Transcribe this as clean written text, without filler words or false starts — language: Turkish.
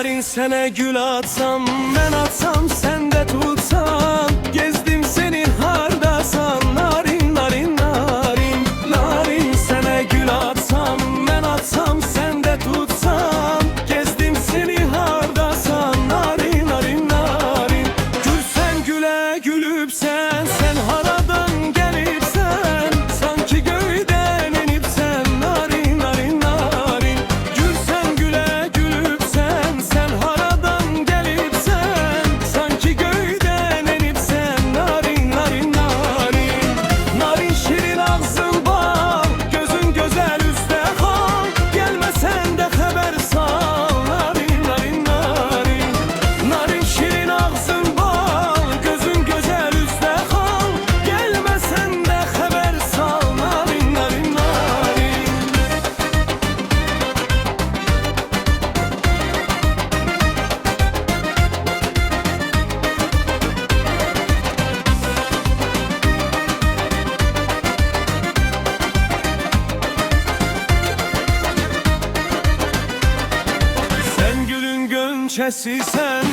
narin sene gül atsam, ben atsam sen de tutsan. Gezdim seni hardasan, narin narin narin. Narin sene gül atsam, ben atsam sen de tutsan. Gezdim seni hardasan, narin narin narin. Gülsen güle gülüpsen, sen haradan gelipsen. Sanki göyden inipsen, narin narin narin. Gülsen güle gülüpsen, sen haradan gelipsen. Sanki göyden inipsen, narin narin narin. Narin şirin ağzın bal, gözün güzel üstte kal. Gelmesen de haber sal, narin narin narin. Narin şirin ağzın bal, gözün güzel üstte kal. Gelmesen de haber sal, narin narin narin. Sen gülün gönçesi sen,